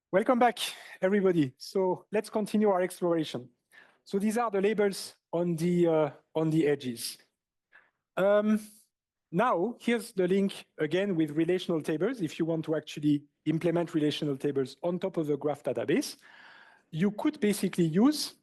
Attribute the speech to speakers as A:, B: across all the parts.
A: Welcome back, everybody. So let's continue our exploration. So these are the labels on the edges. Now, here's the link again with relational tables. If you want to actually implement relational tables on top of the graph database, you could basically use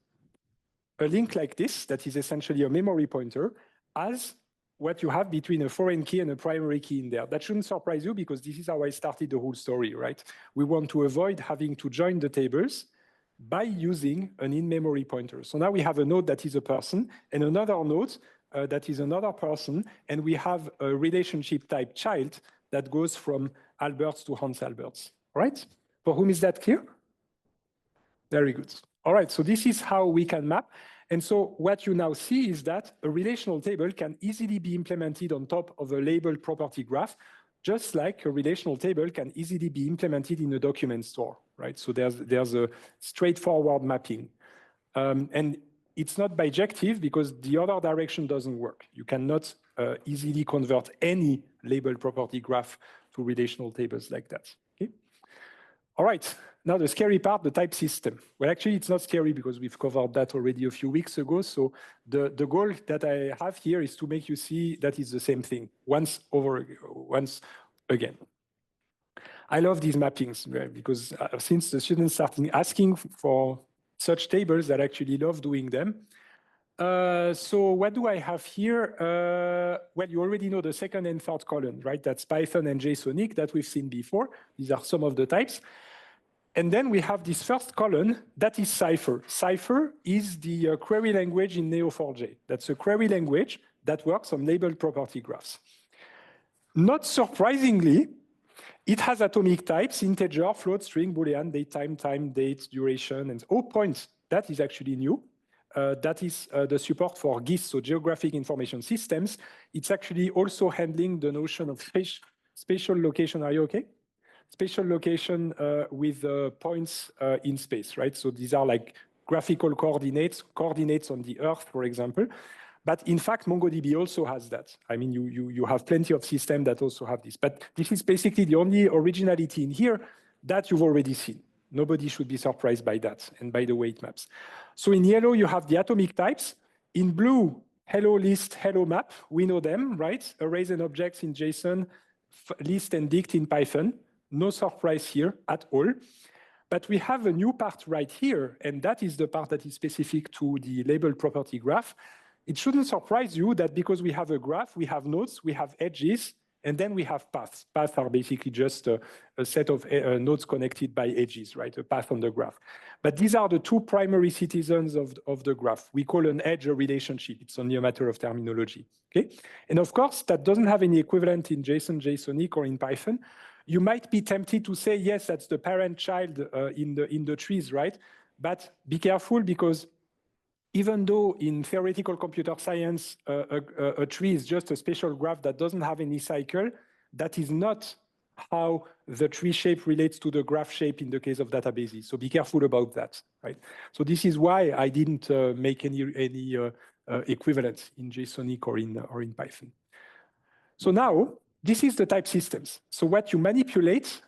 A: a link like this, that is essentially a memory pointer, as what you have between a foreign key and a primary key in there. That shouldn't surprise you because this is how I started the whole story, right? We want to avoid having to join the tables by using an in-memory pointer. So now we have a node that is a person and another node that is another person, and we have a relationship type child that goes from Alberts to Hans Alberts, right? For whom is that clear? Very good. All right, so this is how we can map. And so what you now see is that a relational table can easily be implemented on top of a labeled property graph, just like a relational table can easily be implemented in a document store, right? So there's a straightforward mapping. And it's not bijective because the other direction doesn't work. You cannot easily convert any labeled property graph to relational tables like that, okay? All right, now the scary part, the type system. Well, actually, it's not scary because we've covered that already a few weeks ago. So the goal that I have here is to make you see that it's the same thing once again. I love these mappings because since the students started asking for such tables, that I actually love doing them. So what do I have here? Well, you already know the second and third column, right? That's Python and JSONic that we've seen before. These are some of the types. And then we have this first column, that is Cypher. Cypher is the query language in Neo4j. That's a query language that works on labeled property graphs. Not surprisingly, it has atomic types, integer, float, string, Boolean, date, time, date, duration, and points. That is actually new. That is the support for GIS, so Geographic Information Systems. It's actually also handling the notion of spatial location. Are you okay? Spatial location with points in space, right? So these are like graphical coordinates on the Earth, for example. But in fact, MongoDB also has that. I mean, you have plenty of systems that also have this. But this is basically the only originality in here that you've already seen. Nobody should be surprised by that and by the way it maps. So in yellow, you have the atomic types. In blue, hello list, hello map. We know them, right? Arrays and objects in JSON, list and dict in Python. No surprise here at all. But we have a new part right here, and that is the part that is specific to the labeled property graph. It shouldn't surprise you that because we have a graph, we have nodes, we have edges, and then we have paths. Paths are basically just a set of nodes connected by edges, right? A path on the graph. But these are the two primary citizens of the graph. We call an edge a relationship. It's only a matter of terminology, okay? And of course, that doesn't have any equivalent in JSON, JSONic, or in Python. You might be tempted to say, yes, that's the parent-child in the trees, right? But be careful because even though in theoretical computer science, a tree is just a spatial graph that doesn't have any cycle, that is not how the tree shape relates to the graph shape in the case of databases. So be careful about that, right? So this is why I didn't make any equivalent in JSONic or in Python. So now, this is the type systems. So what you manipulate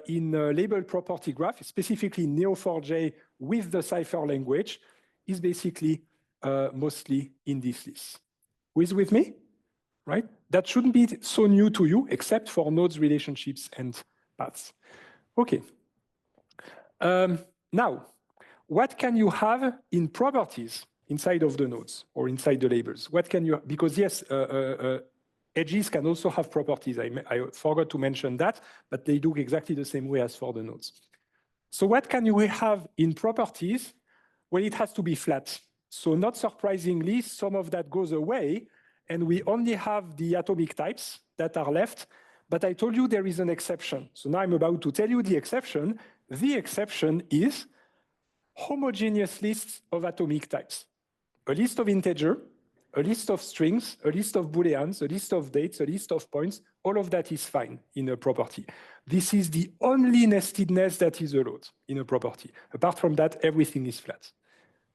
A: in a labeled property graph, specifically in Neo4j with the Cypher language, is basically mostly in this list. Who is with me? Right? That shouldn't be so new to you, except for nodes, relationships, and paths. Okay. Now, what can you have in properties inside of the nodes or inside the labels? What can you, because yes, edges can also have properties. I forgot to mention that, but they do exactly the same way as for the nodes. So what can you have in properties? Well, it has to be flat. So not surprisingly, some of that goes away, and we only have the atomic types that are left. But I told you there is an exception. So now I'm about to tell you the exception. The exception is homogeneous lists of atomic types. A list of integer, a list of strings, a list of Booleans, a list of dates, a list of points, all of that is fine in a property. This is the only nestedness that is allowed in a property. Apart from that, everything is flat.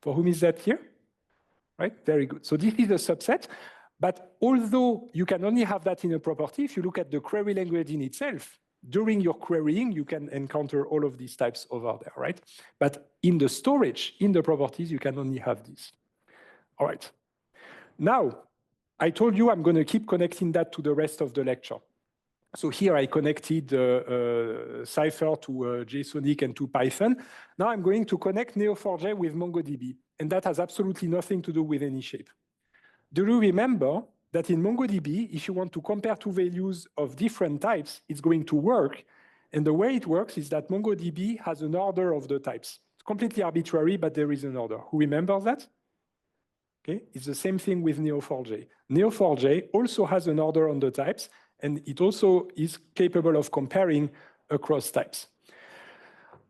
A: For whom is that here? Right, very good. So this is a subset, but although you can only have that in a property, if you look at the query language in itself, during your querying, you can encounter all of these types over there, right? But in the storage, in the properties, you can only have these. All right. Now, I told you I'm going to keep connecting that to the rest of the lecture. So here I connected Cypher to JSONic and to Python. Now I'm going to connect Neo4j with MongoDB, and that has absolutely nothing to do with any shape. Do you remember that in MongoDB, if you want to compare two values of different types, it's going to work. And the way it works is that MongoDB has an order of the types. It's completely arbitrary, but there is an order. Who remembers that? Okay, it's the same thing with Neo4j. Neo4j also has an order on the types, and it also is capable of comparing across types.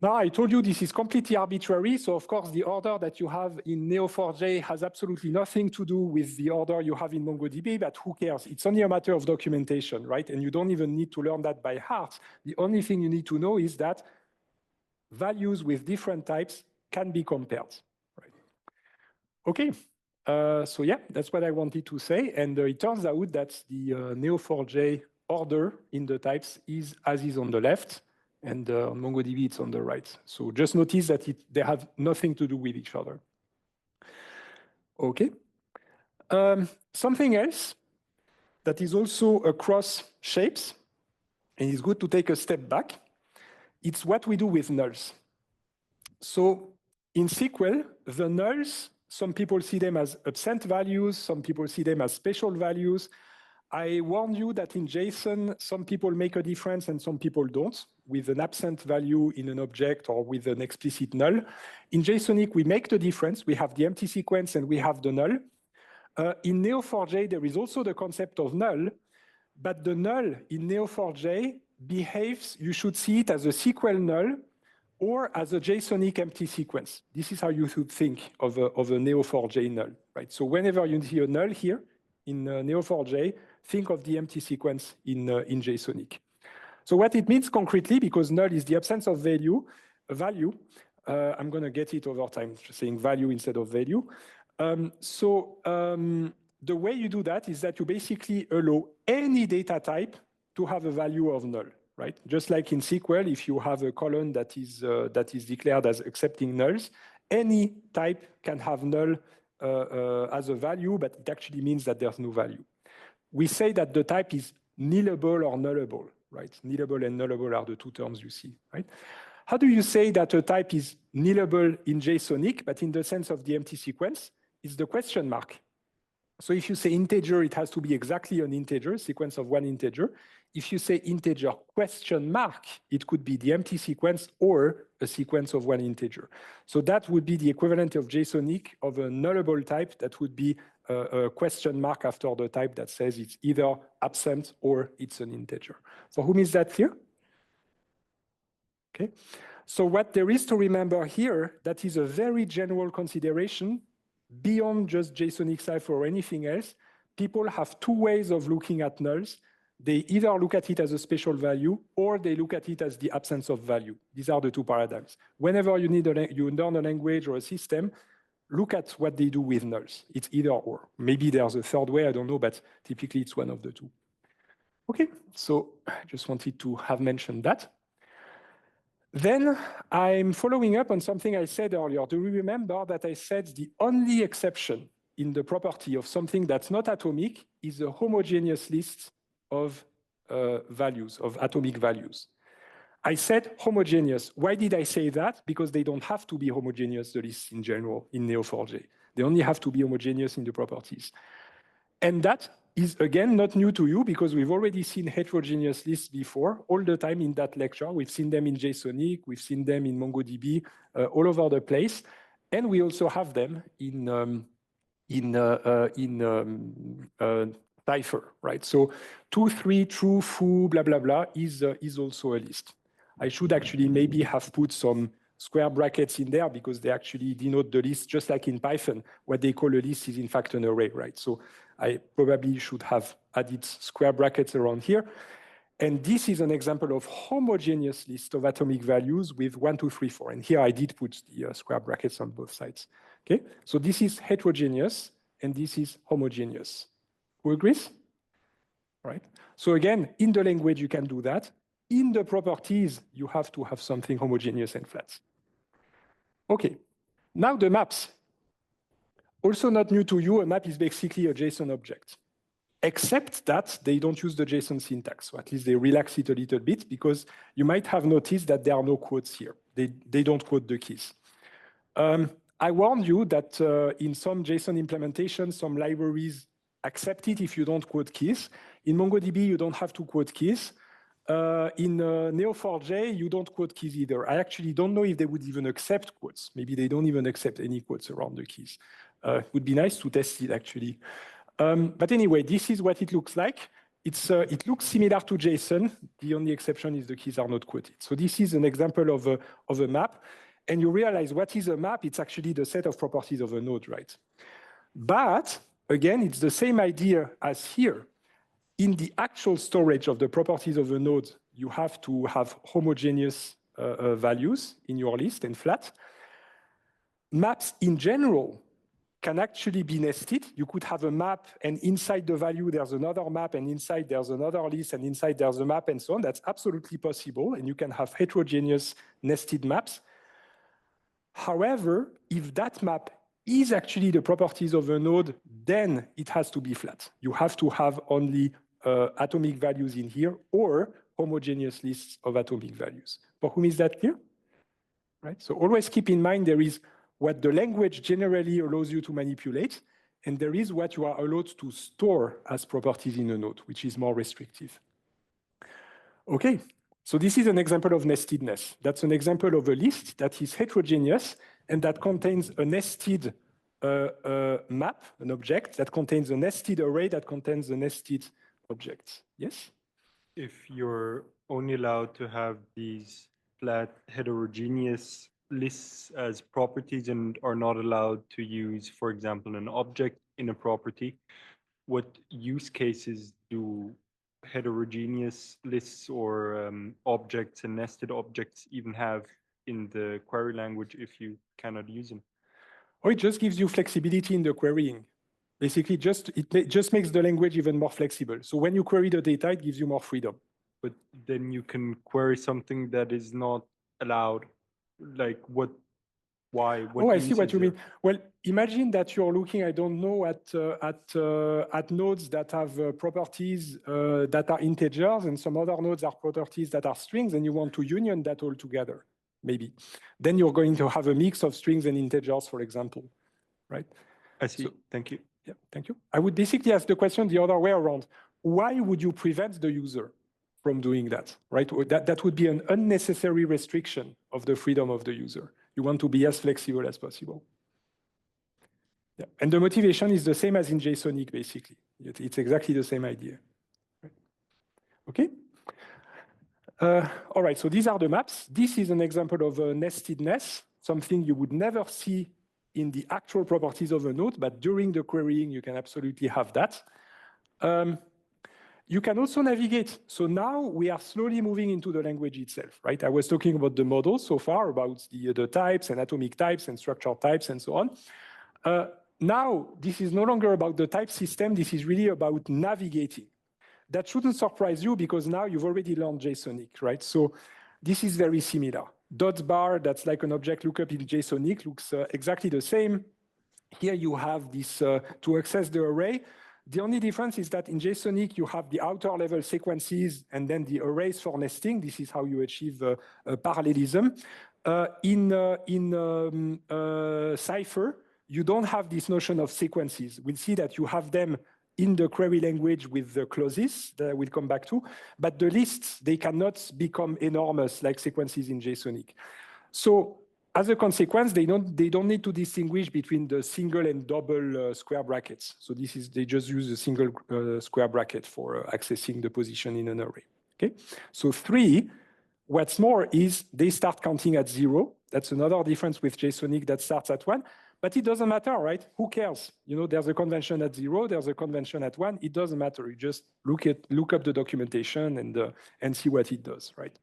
A: Now, I told you this is completely arbitrary, so of course the order that you have in Neo4j has absolutely nothing to do with the order you have in MongoDB, but who cares? It's only a matter of documentation, right? And you don't even need to learn that by heart. The only thing you need to know is that values with different types can be compared, right? Okay. So yeah, that's what I wanted to say. And it turns out that the Neo4j order in the types is as is on the left, and on MongoDB it's on the right. So just notice that they have nothing to do with each other. Okay. Something else that is also across shapes, and it's good to take a step back, it's what we do with nulls. So in SQL, the nulls, some people see them as absent values, some people see them as special values. I warn you that in JSON, some people make a difference and some people don't, with an absent value in an object or with an explicit null. In JSONic, we make the difference. We have the empty sequence and we have the null. In Neo4j, there is also the concept of null, but the null in Neo4j behaves, you should see it as a SQL null or as a JSONic empty sequence. This is how you should think of a Neo4j null, right? So whenever you see a null here in Neo4j, think of the empty sequence in JSONic. So what it means concretely, because null is the absence of value, I'm going to get it over time, just saying value instead of value. The way you do that is that you basically allow any data type to have a value of null, right? Just like in SQL, if you have a column that is declared as accepting nulls, any type can have null as a value, but it actually means that there's no value. We say that the type is nullable or nullable, right? Nullable and nullable are the two terms you see, right? How do you say that a type is nullable in JSONic, but in the sense of the empty sequence? It's the question mark. So if you say integer, it has to be exactly an integer, sequence of one integer. If you say integer question mark, it could be the empty sequence or a sequence of one integer. So that would be the equivalent of JSONic of a nullable type. That would be a question mark after the type that says it's either absent or it's an integer. For whom is that clear? Okay. So what there is to remember here, that is a very general consideration beyond just JSONic Cypher or anything else. People have two ways of looking at nulls. They either look at it as a special value or they look at it as the absence of value. These are the two paradigms. Whenever you learn a language or a system, look at what they do with nulls. It's either or. Maybe there's a third way, I don't know, but typically it's one of the two. Okay, so I just wanted to have mentioned that. Then I'm following up on something I said earlier. Do you remember that I said the only exception in the property of something that's not atomic is a homogeneous list of values, of atomic values? I said homogeneous. Why did I say that? Because they don't have to be homogeneous, the lists in general, in Neo4j. They only have to be homogeneous in the properties. And that is, again, not new to you because we've already seen heterogeneous lists before, all the time in that lecture. We've seen them in JSONic, we've seen them in MongoDB, all over the place. And we also have them in Cypher, right? So 2, 3, true, foo, blah, blah, blah is also a list. I should actually maybe have put some square brackets in there because they actually denote the list, just like in Python. What they call a list is in fact an array, right? So I probably should have added square brackets around here. And this is an example of homogeneous list of atomic values with 1, 2, 3, 4. And here I did put the square brackets on both sides. Okay, so this is heterogeneous and this is homogeneous. Who agrees? Right. So again, in the language, you can do that. in the properties, you have to have something homogeneous and flat. Okay, now the maps. Also not new to you, a map is basically a JSON object, except that they don't use the JSON syntax. So at least they relax it a little bit, because you might have noticed that there are no quotes here. They don't quote the keys. I warned you that in some JSON implementations, some libraries accept it if you don't quote keys. In MongoDB, you don't have to quote keys. In Neo4j, you don't quote keys either. I actually don't know if they would even accept quotes. Maybe they don't even accept any quotes around the keys. It would be nice to test it, actually. But anyway, this is what it looks like. It looks similar to JSON. The only exception is the keys are not quoted. So this is an example of a map. And you realize what is a map? It's actually the set of properties of a node, right? But again, it's the same idea as here. In the actual storage of the properties of a node, you have to have homogeneous values in your list and flat. Maps in general can actually be nested. You could have a map, and inside the value, there's another map, and inside there's another list, and inside there's a map, and so on. That's absolutely possible, and you can have heterogeneous nested maps. However, if that map is actually the properties of a node, then it has to be flat. You have to have only atomic values in here or homogeneous lists of atomic values. For whom is that clear? Right? So always keep in mind there is what the language generally allows you to manipulate, and there is what you are allowed to store as properties in a node, which is more restrictive. Okay, so this is an example of nestedness. That's an example of a list that is heterogeneous and that contains a nested map, an object that contains a nested array that contains a nested object. Yes?
B: If you're only allowed to have these flat heterogeneous lists as properties and are not allowed to use, for example, an object in a property, what use cases do heterogeneous lists or objects and nested objects even have in the query language if you cannot use them?
A: Or it just gives you flexibility in the querying. Basically, it just makes the language even more flexible. So when you query the data, it gives you more freedom.
B: But then you can query something that is not allowed. Like what? Why? What
A: I see what you mean. Well, imagine that you're looking, I don't know, at nodes that have properties that are integers, and some other nodes are properties that are strings, and you want to union that all together, maybe. Then you're going to have a mix of strings and integers, for example, right?
B: I see. So, thank you.
A: Yeah, thank you. I would basically ask the question the other way around. Why would you prevent the user from doing that, right? That would be an unnecessary restriction of the freedom of the user. You want to be as flexible as possible. Yeah. And the motivation is the same as in JSONic, basically. It's exactly the same idea. Right. Okay? All right, so these are the maps. This is an example of nestedness, something you would never see in the actual properties of a node, but during the querying, you can absolutely have that. You can also navigate. So now we are slowly moving into the language itself, right? I was talking about the models so far, about the types and atomic types and structural types and so on. Now, this is no longer about the type system. This is really about navigating. That shouldn't surprise you because now you've already learned JSONic, right? So this is very similar. Dot bar, that's like an object lookup in JSONic, looks exactly the same. Here you have this to access the array. The only difference is that in JSONic, you have the outer level sequences and then the arrays for nesting. This is how you achieve parallelism. In Cypher, you don't have this notion of sequences. We'll see that you have them in the query language with the clauses that we'll come back to, but the lists, they cannot become enormous like sequences in JSONic. So as a consequence, they don't need to distinguish between the single and double square brackets. So they just use a single square bracket for accessing the position in an array. Okay. So 3, what's more is they start counting at 0. That's another difference with JSONic that starts at 1. But it doesn't matter, right? Who cares? You know, there's a convention at 0, there's a convention at 1. It doesn't matter. You just look up the documentation and see what it does, right?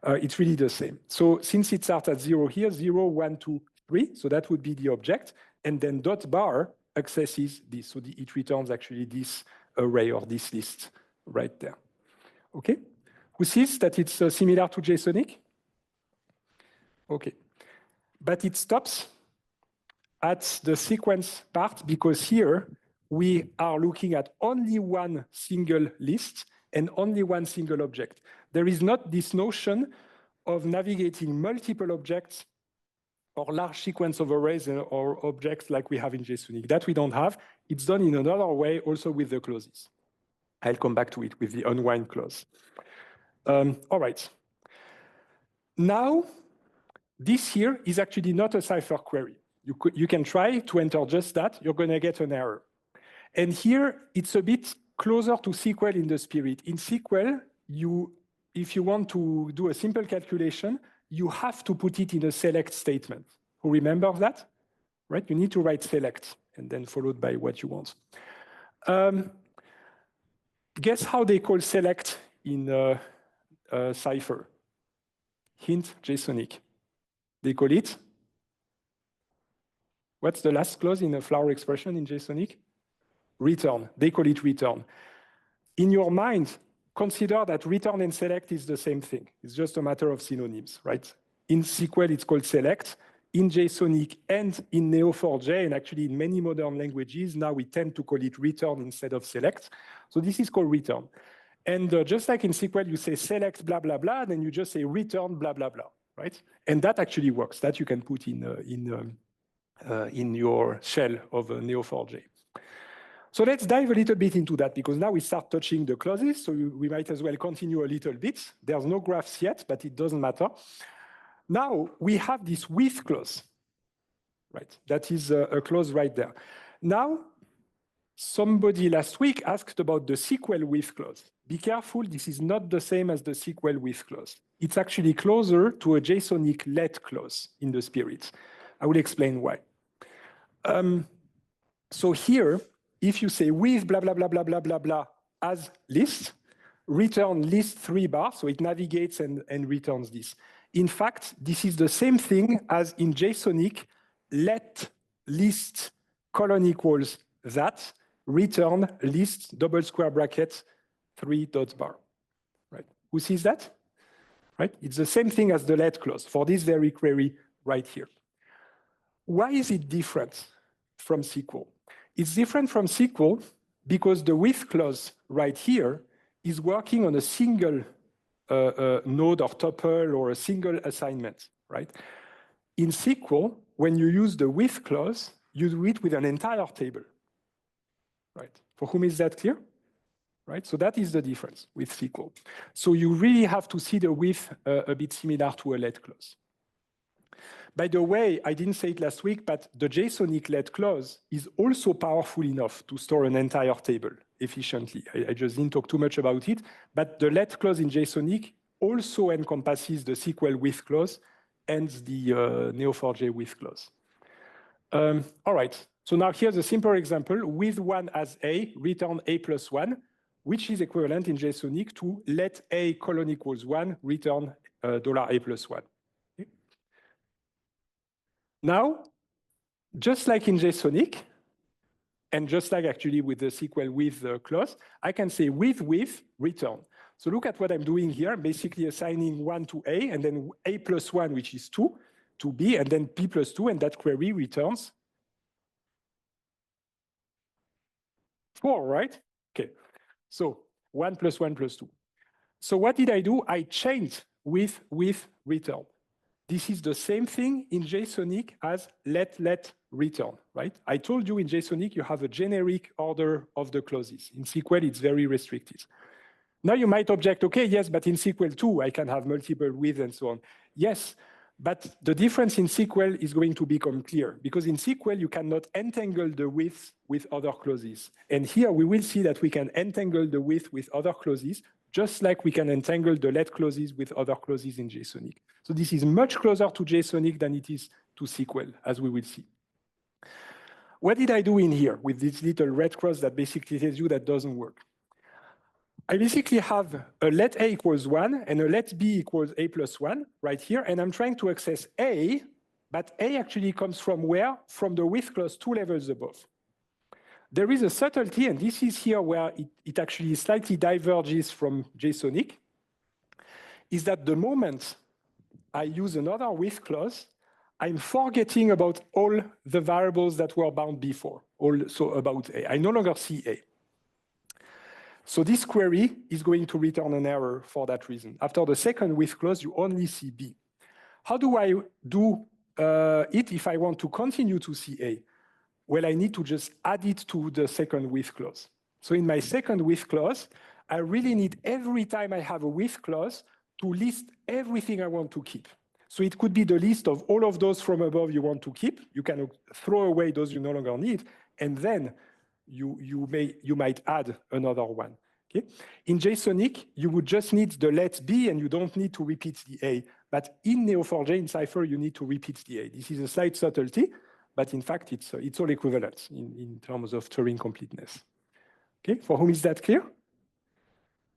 A: It's really the same. So since it starts at 0 here, 0, 1, 2, 3, so that would be the object. And then dot bar accesses this. So it returns actually this array or this list right there. Okay? Who sees that it's similar to JSONic? Okay. But it stops at the sequence part because here we are looking at only one single list and only one single object. There is not this notion of navigating multiple objects or large sequence of arrays or objects like we have in JSONic. That we don't have. It's done in another way also with the clauses. I'll come back to it with the unwind clause. All right. Now, this here is actually not a Cypher query. You can try to enter just that. You're going to get an error. And here, it's a bit closer to SQL in the spirit. In SQL, if you want to do a simple calculation, you have to put it in a select statement. Who remembers that? Right? You need to write select and then followed by what you want. Guess how they call select in Cypher? Hint, JSONic. They call it? What's the last clause in a flower expression in JSONic? Return. They call it return. In your mind, consider that return and select is the same thing. It's just a matter of synonyms, right? In SQL, it's called select. In JSONic and in Neo4j, and actually in many modern languages, now we tend to call it return instead of select. So this is called return. And just like in SQL, you say select blah, blah, blah, then you just say return blah, blah, blah, right? And that actually works. That you can put in your shell of Neo4j. So let's dive a little bit into that because now we start touching the clauses. So we might as well continue a little bit. There's no graphs yet, but it doesn't matter. Now we have this with clause, right? That is a clause right there. Now, somebody last week asked about the SQL with clause. Be careful, this is not the same as the SQL with clause. It's actually closer to a JSONic let clause in the spirit. I will explain why. So here, if you say with blah, blah, blah, blah, blah, blah, blah as list, return list 3 bar, so it navigates and returns this. In fact, this is the same thing as in JSONic, let list colon equals that, return list double square bracket 3 dots bar, right? Who sees that? Right? It's the same thing as the let clause for this very query right here. Why is it different from SQL? It's different from SQL because the with clause right here is working on a single node or tuple or a single assignment, right? In SQL, when you use the with clause, you do it with an entire table, right? For whom is that clear? Right? So that is the difference with SQL. So you really have to see the with a bit similar to a let clause. By the way, I didn't say it last week, but the JSONic let clause is also powerful enough to store an entire table efficiently. I just didn't talk too much about it, but the let clause in JSONic also encompasses the SQL with clause and the Neo4j with clause. All right, so now here's a simple example. With 1 as A, return A plus 1, which is equivalent in JSONic to let A colon equals 1, return $A plus 1. Okay. Now, just like in JSONic, and just like actually with the SQL with clause, I can say with return. So look at what I'm doing here. I'm basically assigning 1 to A, and then A plus 1, which is 2, to B, and then B plus 2, and that query returns 4, right? Okay. So 1 plus 1 plus 2. So what did I do? I changed with return. This is the same thing in JSONic as let return, right? I told you in JSONic you have a generic order of the clauses. In SQL, it's very restricted. Now you might object, okay, yes, but in SQL too, I can have multiple with and so on. Yes, but the difference in SQL is going to become clear because in SQL, you cannot entangle the with other clauses. And here we will see that we can entangle the with other clauses, just like we can entangle the let clauses with other clauses in JSONic. So this is much closer to JSONic than it is to SQL, as we will see. What did I do in here with this little red cross that basically tells you that doesn't work? I basically have a let A equals 1 and a let B equals A plus 1 right here, and I'm trying to access A, but A actually comes from where? From the with clause 2 levels above. There is a subtlety, and this is here where it actually slightly diverges from JSONic. is that the moment I use another with clause, I'm forgetting about all the variables that were bound before, also about A. I no longer see A. So this query is going to return an error for that reason. After the second with clause, you only see B. How do I do it if I want to continue to see A? Well, I need to just add it to the second with clause. So in my second with clause, I really need every time I have a with clause to list everything I want to keep. So it could be the list of all of those from above you want to keep. You can throw away those you no longer need, and then you might add another one. Okay? In JSONic, you would just need the let B, and you don't need to repeat the A. But in Neo4j, in Cypher, you need to repeat the A. This is a slight subtlety, but in fact, it's all equivalent in terms of Turing completeness. Okay, for whom is that clear?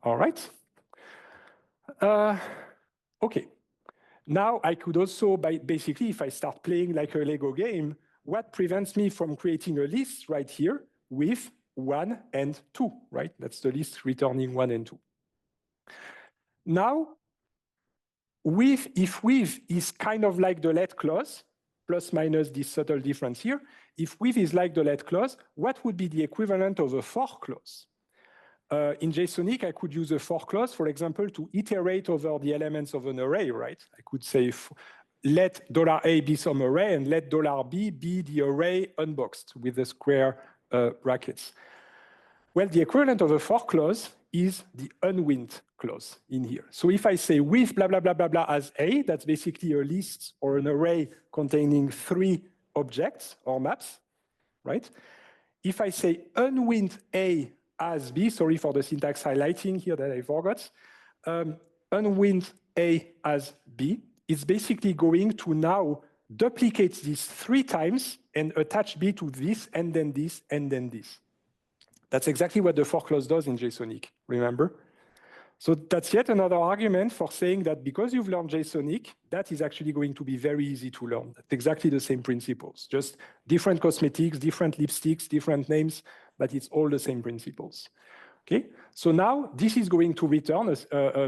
A: All right. Okay. Now I could also, basically, if I start playing like a Lego game, what prevents me from creating a list right here with 1 and 2, right? That's the list returning 1 and 2. Now, if with is kind of like the let clause, plus minus this subtle difference here, if with is like the let clause, what would be the equivalent of a for clause? In JSONic, I could use a for clause, for example, to iterate over the elements of an array, right? I could say let $A be some array and let $B be the array unboxed with the square brackets. Well, the equivalent of a for clause is the unwind clause in here. So if I say with blah, blah, blah, blah, blah as A, that's basically a list or an array containing 3 objects or maps, right? If I say unwind A as B, sorry for the syntax highlighting here that I forgot, unwind A as B, it's basically going to now duplicate this 3 times and attach B to this, and then this, and then this. That's exactly what the for clause does in JSONic, remember? So that's yet another argument for saying that because you've learned JSONic, that is actually going to be very easy to learn. That's exactly the same principles, just different cosmetics, different lipsticks, different names, but it's all the same principles. Okay, so now this is going to return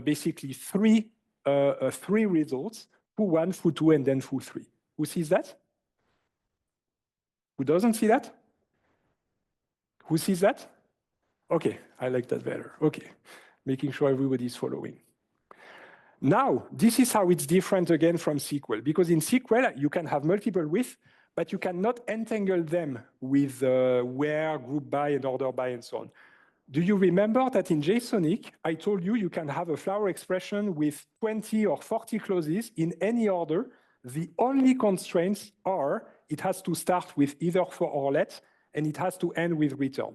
A: basically three results, foo1, foo2, and then foo3. Who sees that? Who doesn't see that? Who sees that? Okay, I like that better. Okay, making sure everybody's following. Now, this is how it's different again from SQL, because in SQL, you can have multiple with, but you cannot entangle them with where, group by, and order by, and so on. Do you remember that in JSONic, I told you you can have a flower expression with 20 or 40 clauses in any order. The only constraints are it has to start with either for or let, and it has to end with return.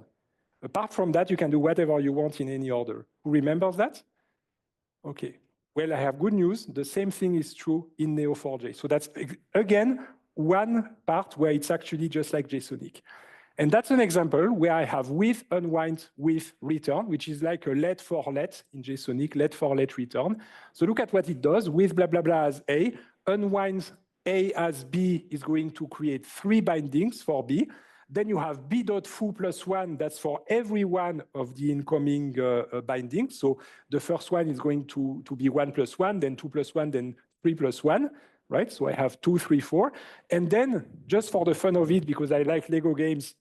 A: Apart from that, you can do whatever you want in any order. Who remembers that? Okay. Well, I have good news. The same thing is true in Neo4j. So that's, again, one part where it's actually just like JSONic. And that's an example where I have with, unwind, with, return, which is like a let for let in JSONic, let for let return. So look at what it does. With blah, blah, blah as A, unwind A as B is going to create 3 bindings for B. Then you have b.foo plus 1, that's for every one of the incoming bindings. So the first one is going to be 1 plus 1, then 2 plus 1, then 3 plus 1, right? So I have 2, 3, 4. And then, just for the fun of it, because I like Lego games,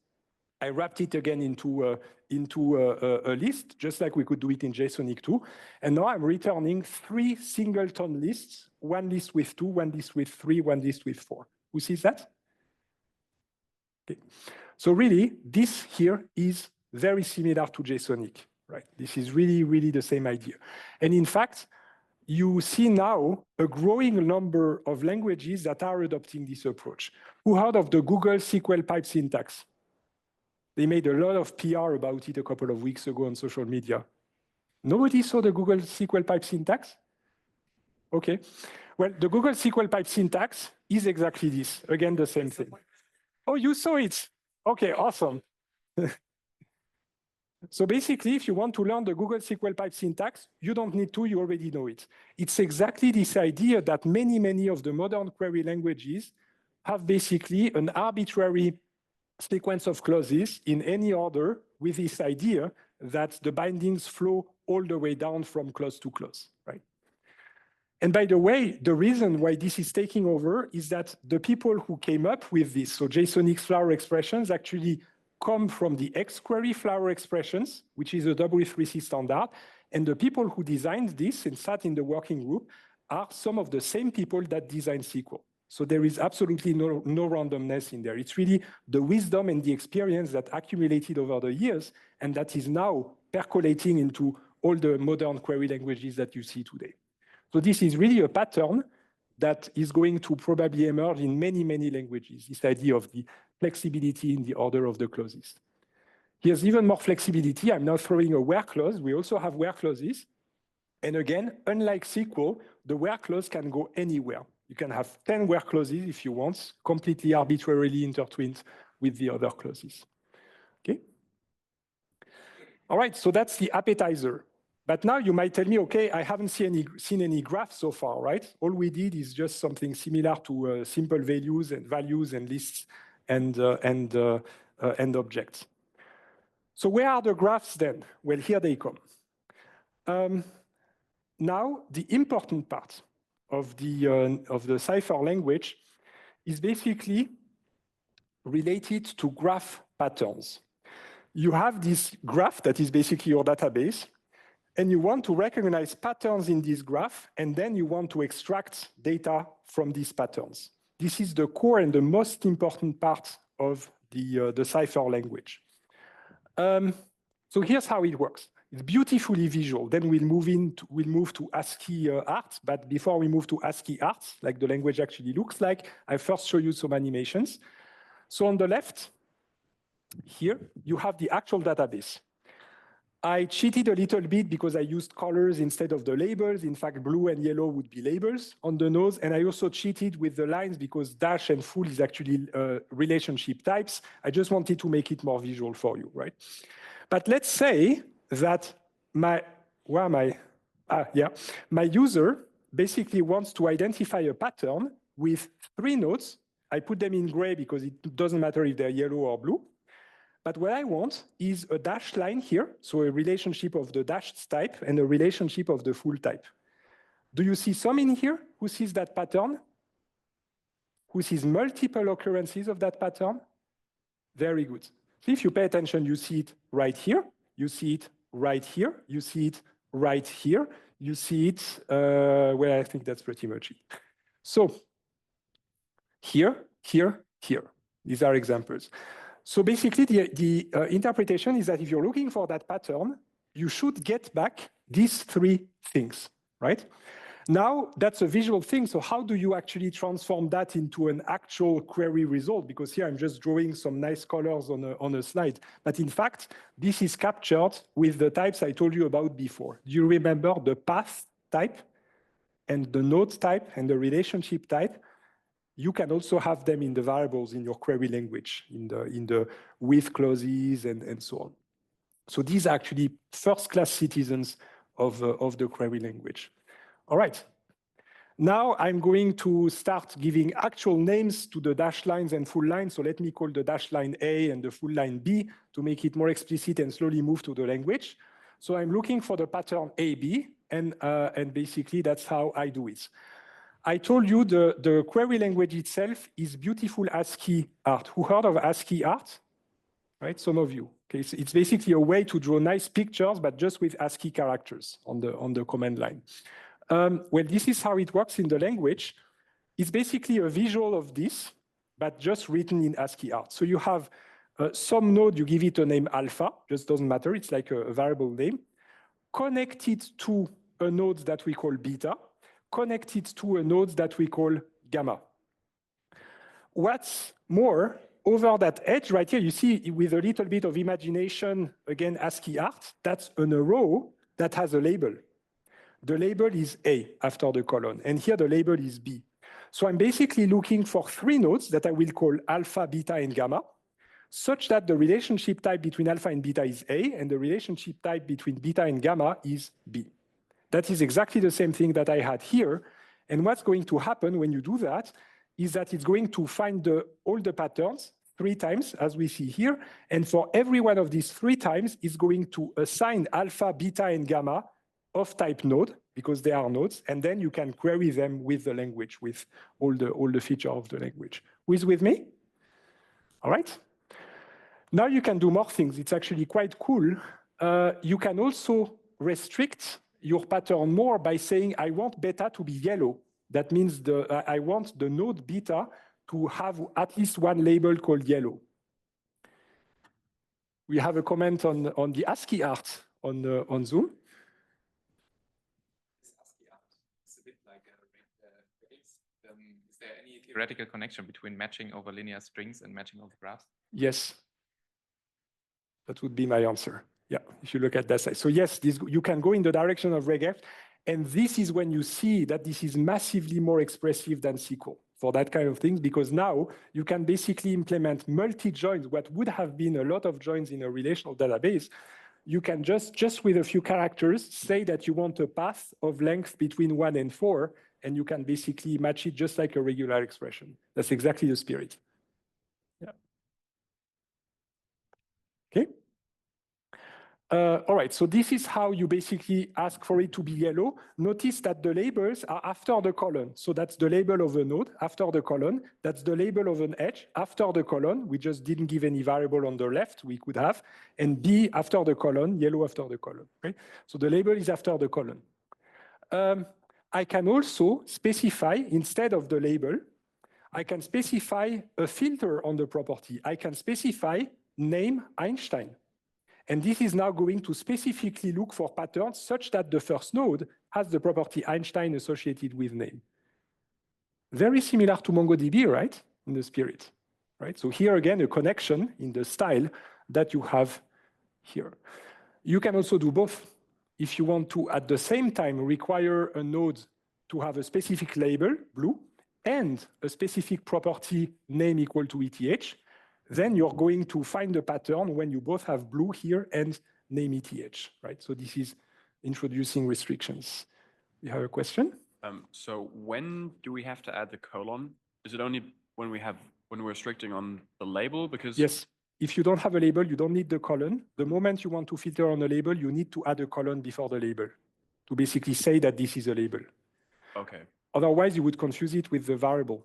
A: I wrapped it again into a list, just like we could do it in JSONic too. And now I'm returning 3 singleton lists, 1 list with 2, 1 list with 3, 1 list with 4. Who sees that? Okay. So really, this here is very similar to JSONic, right? This is really, really the same idea. And in fact, you see now a growing number of languages that are adopting this approach. Who heard of the Google SQL pipe syntax? They made a lot of PR about it a couple of weeks ago on social media. Nobody saw the Google SQL pipe syntax? Okay. Well, the Google SQL pipe syntax is exactly this. Again, the same thing. Oh, you saw it. Okay, awesome. So basically, if you want to learn the Google SQL pipe syntax, you don't need to, you already know it. It's exactly this idea that many, many of the modern query languages have basically an arbitrary sequence of clauses in any order with this idea that the bindings flow all the way down from clause to clause, right? And by the way, the reason why this is taking over is that the people who came up with this, so JSONX flower expressions, actually come from the xQuery flower expressions, which is a W3C standard. And the people who designed this and sat in the working group are some of the same people that designed SQL. So there is absolutely no randomness in there. It's really the wisdom and the experience that accumulated over the years and that is now percolating into all the modern query languages that you see today. So this is really a pattern that is going to probably emerge in many, many languages, this idea of the flexibility in the order of the clauses. Here's even more flexibility. I'm now throwing a where clause. We also have where clauses. And again, unlike SQL, the where clause can go anywhere. You can have 10 where clauses if you want, completely arbitrarily intertwined with the other clauses. Okay? All right, so that's the appetizer. But now you might tell me, okay, I haven't seen any graphs so far, right? All we did is just something similar to simple values and lists and objects. So where are the graphs then? Well, here they come. Now, the important part of the Cypher language is basically related to graph patterns. You have this graph that is basically your database, and you want to recognize patterns in this graph, and then you want to extract data from these patterns. This is the core and the most important part of the Cypher language. So here's how it works. It's beautifully visual. Then we'll move to ASCII art. But before we move to ASCII art, like the language actually looks like, I first show you some animations. So on the left, here, you have the actual database. I cheated a little bit because I used colors instead of the labels. In fact, blue and yellow would be labels on the nose. And I also cheated with the lines because dash and full is actually relationship types. I just wanted to make it more visual for you, right? But let's say that my user basically wants to identify a pattern with 3 nodes. I put them in gray because it doesn't matter if they're yellow or blue. But what I want is a dashed line here, so a relationship of the dashed type and a relationship of the full type. Do you see some in here who sees that pattern? Who sees multiple occurrences of that pattern? Very good. So if you pay attention, you see it right here, you see it right here, you see it right here, you see it, well, I think that's pretty much it. So here, here, here, these are examples. So basically the interpretation is that if you're looking for that pattern, you should get back these 3 things, right? Now, that's a visual thing, so how do you actually transform that into an actual query result? Because here I'm just drawing some nice colors on a slide. But in fact, this is captured with the types I told you about before. Do you remember the path type and the node type and the relationship type? You can also have them in the variables in your query language, in the with clauses and so on. So these are actually first-class citizens of the query language. All right. Now I'm going to start giving actual names to the dashed lines and full lines. So let me call the dashed line A and the full line B to make it more explicit and slowly move to the language. So I'm looking for the pattern AB, and basically that's how I do it. I told you the query language itself is beautiful ASCII art. Who heard of ASCII art? Right, some of you. Okay, so it's basically a way to draw nice pictures, but just with ASCII characters on the command line. Well, this is how it works in the language. It's basically a visual of this, but just written in ASCII art. So you have some node, you give it a name alpha, just doesn't matter, it's like a variable name, connected to a node that we call beta, connected to a node that we call gamma. What's more, over that edge right here, you see with a little bit of imagination, again, ASCII art, that's an arrow that has a label. The label is A after the colon, and here the label is B. So I'm basically looking for 3 nodes that I will call alpha, beta, and gamma, such that the relationship type between alpha and beta is A, and the relationship type between beta and gamma is B. That is exactly the same thing that I had here. And what's going to happen when you do that is that it's going to find all the patterns 3 times, as we see here. And for every one of these 3 times, it's going to assign alpha, beta, and gamma of type node, because they are nodes, and then you can query them with the language, with all the feature of the language. Who is with me? All right. Now you can do more things. It's actually quite cool. You can also restrict your pattern more by saying, I want beta to be yellow. That means I want the node beta to have at least one label called yellow. We have a comment on the ASCII art on Zoom.
C: This ASCII art is a bit like is there any theoretical connection between matching over linear strings and matching over graphs?
A: Yes. That would be my answer. Yeah, if you look at that side. So yes, you can go in the direction of regF, and this is when you see that this is massively more expressive than SQL for that kind of things, because now you can basically implement multi-joins, what would have been a lot of joins in a relational database. You can just with a few characters say that you want a path of length between 1 and 4, and you can basically match it just like a regular expression. That's exactly the spirit. Yeah. Okay. All right, so this is how you basically ask for it to be yellow. Notice that the labels are after the colon. So that's the label of a node after the colon. That's the label of an edge after the colon. We just didn't give any variable on the left, we could have. And B after the colon, yellow after the colon. Okay? So the label is after the colon. I can also specify, instead of the label, I can specify a filter on the property. I can specify name Einstein. And this is now going to specifically look for patterns such that the first node has the property Einstein associated with name. Very similar to MongoDB, right? In the spirit, right? So here again, a connection in the style that you have here. You can also do both. If you want to, at the same time, require a node to have a specific label, blue, and a specific property name equal to ETH, then you're going to find a pattern when you both have blue here and name ETH, right? So this is introducing restrictions. You have a question?
D: So when do we have to add the colon? Is it only when we're restricting on the label? Because
A: yes, if you don't have a label, you don't need the colon. The moment you want to filter on a label, you need to add a colon before the label to basically say that this is a label.
D: Okay.
A: Otherwise, you would confuse it with the variable.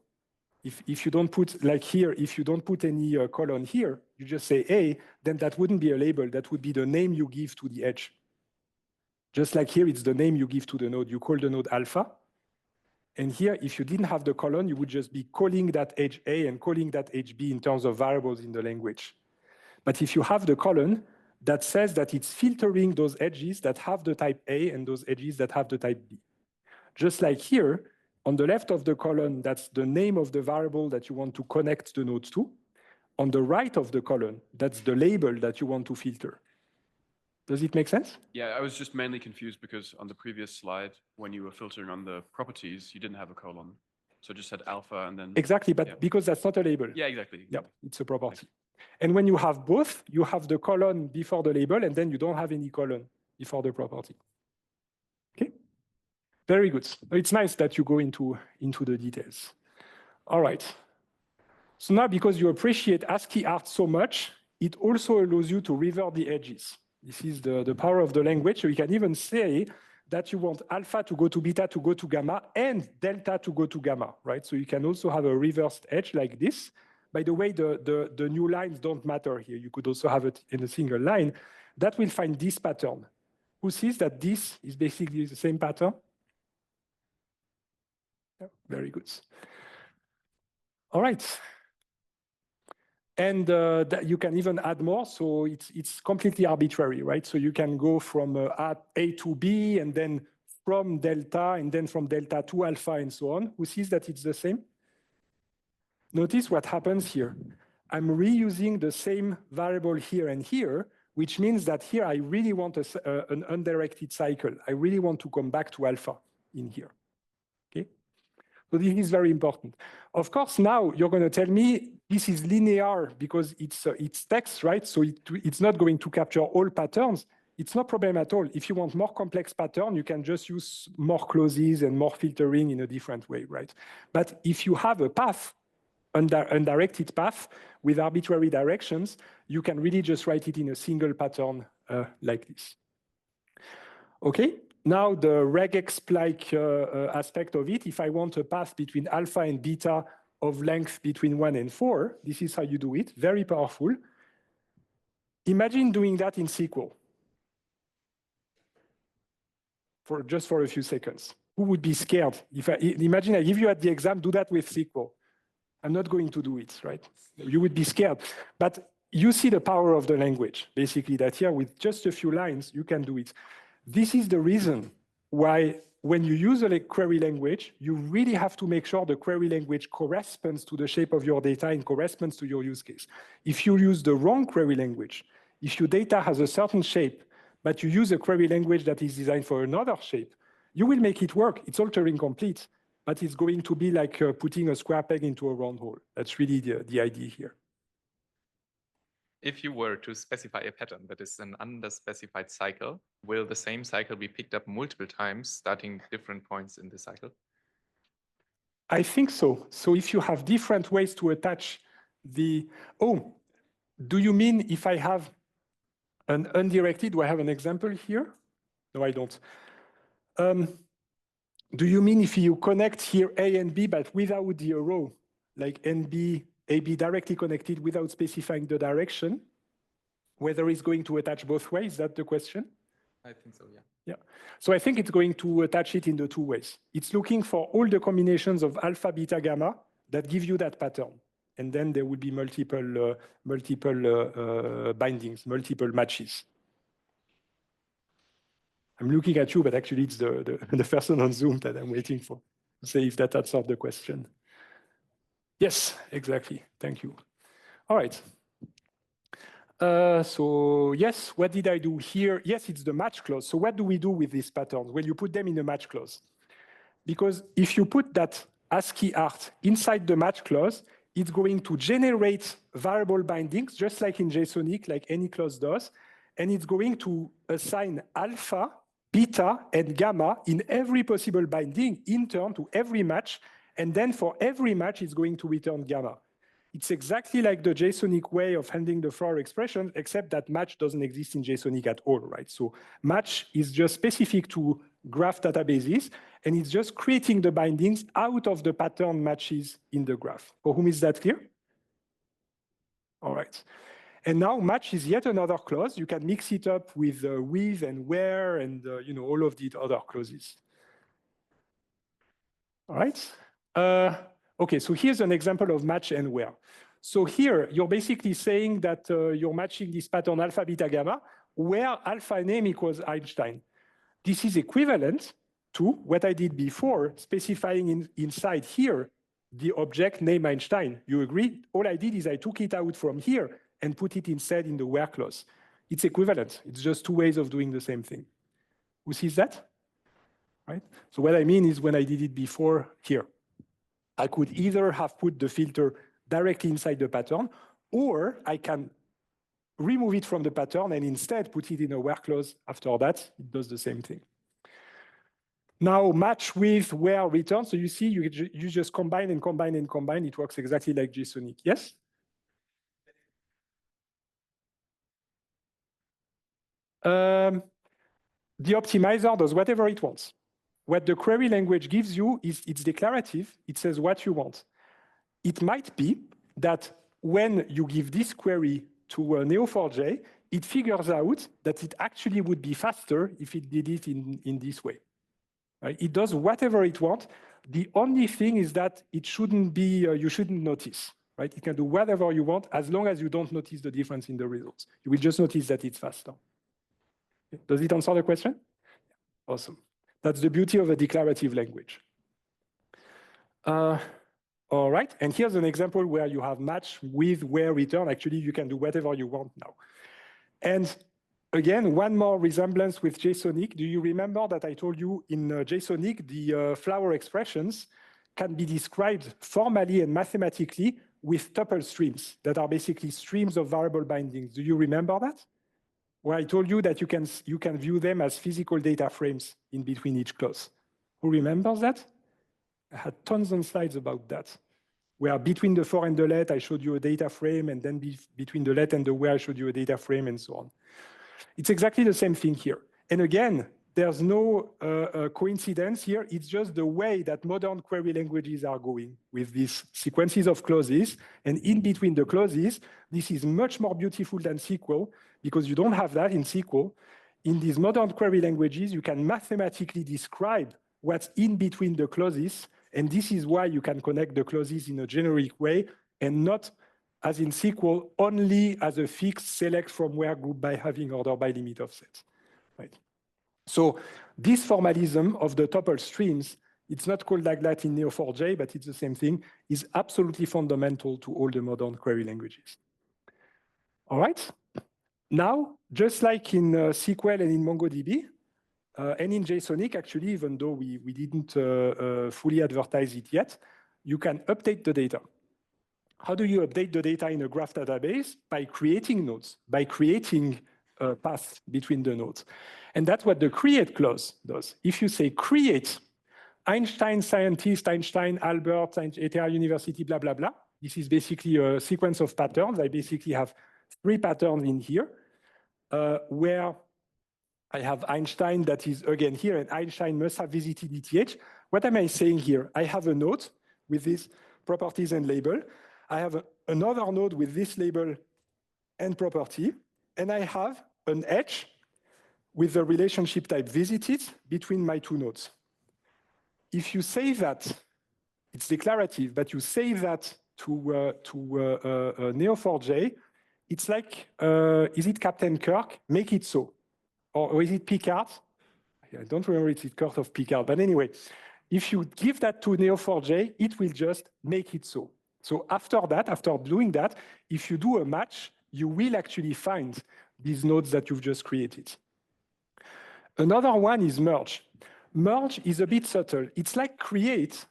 A: If you don't put, like here, if you don't put any colon here, you just say A, then that wouldn't be a label. That would be the name you give to the edge. Just like here, it's the name you give to the node. You call the node alpha. And here, if you didn't have the colon, you would just be calling that edge A and calling that edge B in terms of variables in the language. But if you have the colon, that says that it's filtering those edges that have the type A and those edges that have the type B. Just like here, on the left of the column, that's the name of the variable that you want to connect the nodes to. On the right of the column, that's the label that you want to filter. Does it make sense?
D: Yeah, I was just mainly confused because on the previous slide, when you were filtering on the properties, you didn't have a colon. So it just said alpha and then...
A: Exactly, but because that's not a label.
D: Yeah, exactly.
A: Yeah, it's a property. And when you have both, you have the colon before the label, and then you don't have any colon before the property. Okay? Very good. It's nice that you go into the details. All right. So now, because you appreciate ASCII art so much, it also allows you to revert the edges. This is the power of the language. So you can even say that you want alpha to go to beta to go to gamma and delta to go to gamma, right? So you can also have a reversed edge like this. By the way, the new lines don't matter here. You could also have it in a single line. That will find this pattern. Who sees that this is basically the same pattern? Yeah, very good. All right. And you can even add more. So it's completely arbitrary, right? So you can go from A to B, and then from delta, and then from delta to alpha, and so on. Who sees that it's the same? Notice what happens here. I'm reusing the same variable here and here, which means that here I really want an undirected cycle. I really want to come back to alpha in here. Okay? So this is very important. Of course, now you're going to tell me this is linear because it's text, right? So it's not going to capture all patterns. It's no problem at all. If you want more complex pattern, you can just use more clauses and more filtering in a different way, right? But if you have a path, undirected path with arbitrary directions, you can really just write it in a single pattern like this. Okay, now the regex-like aspect of it, if I want a path between alpha and beta of length between 1 and 4, this is how you do it, very powerful. Imagine doing that in SQL just for a few seconds. Who would be scared? Imagine I give you at the exam, do that with SQL. I'm not going to do it, right? You would be scared. But you see the power of the language, basically, that here with just a few lines, you can do it. This is the reason why when you use a query language, you really have to make sure the query language corresponds to the shape of your data and corresponds to your use case. If you use the wrong query language, if your data has a certain shape, but you use a query language that is designed for another shape, you will make it work. It's altering complete, but it's going to be like putting a square peg into a round hole. That's really the idea here.
C: If you were to specify a pattern that is an underspecified cycle, will the same cycle be picked up multiple times, starting different points in the cycle?
A: I think so. So if you have different ways to attach the, oh, do you mean if I have an undirected, do I have an example here? No, I don't. Do you mean if you connect here A and B, but without the arrow, like NB, AB directly connected without specifying the direction, whether it's going to attach both ways? Is that the question?
C: I think so, yeah.
A: Yeah. So I think it's going to attach it in the two ways. It's looking for all the combinations of alpha, beta, gamma that give you that pattern. And then there will be multiple bindings, multiple matches. I'm looking at you, but actually it's the person on Zoom that I'm waiting for to say if that answers the question. Yes, exactly. Thank you. All right. So yes, what did I do here? Yes, it's the match clause. So what do we do with these patterns? Well, you put them in a match clause. Because if you put that ASCII art inside the match clause, it's going to generate variable bindings, just like in JSONic, like any clause does. And it's going to assign alpha, beta, and gamma in every possible binding in turn to every match. And then for every match, it's going to return gamma. It's exactly like the JSONic way of handling the floor expression, except that match doesn't exist in JSONic at all, right? So match is just specific to graph databases, and it's just creating the bindings out of the pattern matches in the graph. For whom is that clear? All right. And now match is yet another clause. You can mix it up with with and where and all of the other clauses. All right. Okay, so here's an example of match and where. So here, you're basically saying that you're matching this pattern alpha, beta, gamma, where alpha name equals Einstein. This is equivalent to what I did before, specifying inside here the object name Einstein. You agree? All I did is I took it out from here and put it instead in the where clause. It's equivalent. It's just two ways of doing the same thing. Who sees that? Right? So what I mean is when I did it before here, I could either have put the filter directly inside the pattern, or I can remove it from the pattern and instead put it in a where clause after that. It does the same thing. Now match with where return. So you see, you just combine and combine and combine. It works exactly like JSONic. Yes? The optimizer does whatever it wants. What the query language gives you is it's declarative. It says what you want. It might be that when you give this query to Neo4j, it figures out that it actually would be faster if it did it in this way. Right? It does whatever it wants. The only thing is that it shouldn't be, you shouldn't notice. Right? It can do whatever you want as long as you don't notice the difference in the results. You will just notice that it's faster. Does it answer the question? Awesome. That's the beauty of a declarative language. All right, and here's an example where you have match with where return. Actually, you can do whatever you want now. And again, one more resemblance with JSONic. Do you remember that I told you in JSONic, the flower expressions can be described formally and mathematically with tuple streams that are basically streams of variable bindings. Do you remember that? Where I told you that you can view them as physical data frames in between each clause. Who remembers that? I had tons of slides about that. Where between the for and the let, I showed you a data frame, and then between the let and the where, I showed you a data frame, and so on. It's exactly the same thing here. And again, there's no coincidence here. It's just the way that modern query languages are going with these sequences of clauses. And in between the clauses, this is much more beautiful than SQL because you don't have that in SQL. In these modern query languages, you can mathematically describe what's in between the clauses. And this is why you can connect the clauses in a generic way and not, as in SQL, only as a fixed select from where group by having order by limit of sets. Right? So this formalism of the tuple streams, it's not called like that in Neo4j, but it's the same thing, is absolutely fundamental to all the modern query languages. All right. Now, just like in SQL and in MongoDB, and in JSONic, actually, even though we didn't fully advertise it yet, you can update the data. How do you update the data in a graph database? By creating nodes, by creating a path between the nodes. And that's what the create clause does. If you say create Einstein scientist, Einstein, Albert, ETH University, blah, blah, blah, this is basically a sequence of patterns. I basically have 3 patterns in here where I have Einstein that is again here, and Einstein must have visited ETH. What am I saying here? I have a node with these properties and label. I have another node with this label and property, and I have an edge with the relationship type visited between my 2 nodes. If you say that, it's declarative, but you say that to Neo4j, it's like, is it Captain Kirk? Make it so. Or is it Picard? I don't remember if it's Kurt of Picard, but anyway, if you give that to Neo4j, it will just make it so. So after that, after doing that, if you do a match, you will actually find these nodes that you've just created. Another one is merge. Merge is a bit subtle. It's like create,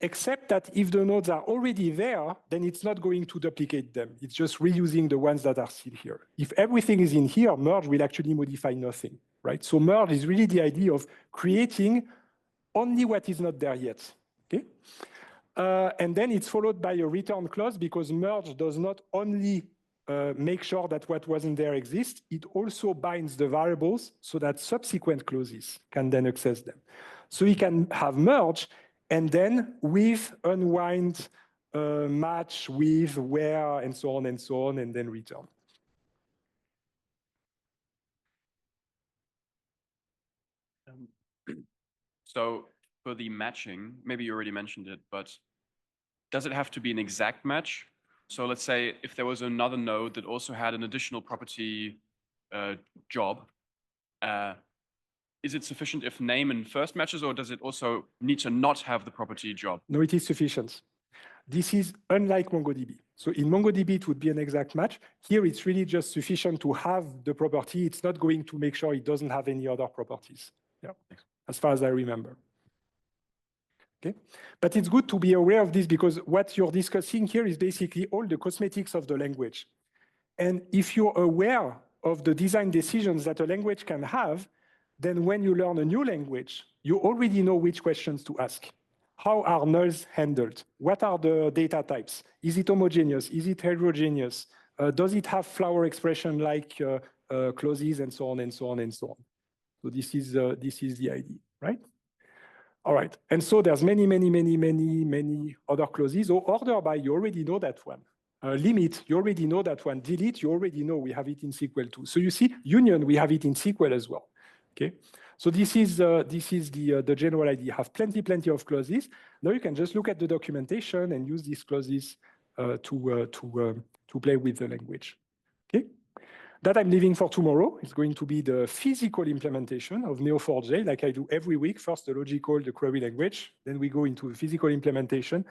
A: except that if the nodes are already there, then it's not going to duplicate them. It's just reusing the ones that are still here. If everything is in here, merge will actually modify nothing, right? So merge is really the idea of creating only what is not there yet, okay? And then it's followed by a return clause because merge does not only make sure that what wasn't there exists, it also binds the variables so that subsequent clauses can then access them. So we can have merge and then with unwind, match with where, and so on, and then return.
D: So for the matching, maybe you already mentioned it, but does it have to be an exact match? So let's say if there was another node that also had an additional property job, is it sufficient if name and first matches, or does it also need to not have the property job?
A: No, it is sufficient. This is unlike MongoDB. So in MongoDB, it would be an exact match. Here, it's really just sufficient to have the property. It's not going to make sure it doesn't have any other properties, yeah, as far as I remember. Okay, but it's good to be aware of this because what you're discussing here is basically all the cosmetics of the language. And if you're aware of the design decisions that a language can have, then when you learn a new language, you already know which questions to ask. How are nulls handled? What are the data types? Is it homogeneous? Is it heterogeneous? Does it have flower expression like clauses and so on and so on and so on? So this is the idea, right? All right, and so there's many other clauses. So order by, you already know that one. Limit, you already know that one. Delete, you already know we have it in SQL too. So you see, union, we have it in SQL as well. Okay, so this is the general idea. Have plenty of clauses. Now you can just look at the documentation and use these clauses to play with the language. Okay. That I'm leaving for tomorrow. It's going to be the physical implementation of Neo4j, like I do every week. First, the logical, the query language. Then we go into the physical implementation.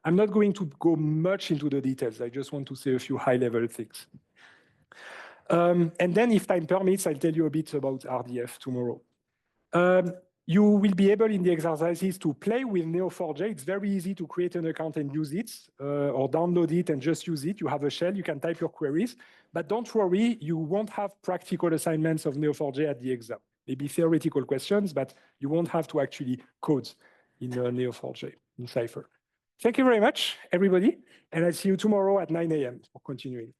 A: I'm not going to go much into the details. I just want to say a few high-level things. And then if time permits, I'll tell you a bit about RDF tomorrow. You will be able in the exercises to play with Neo4j. It's very easy to create an account and use it, or download it and just use it. You have a shell, you can type your queries, but don't worry, you won't have practical assignments of Neo4j at the exam. Maybe theoretical questions, but you won't have to actually code in Neo4j, in Cypher. Thank you very much, everybody, and I'll see you tomorrow at 9 a.m. for continuing.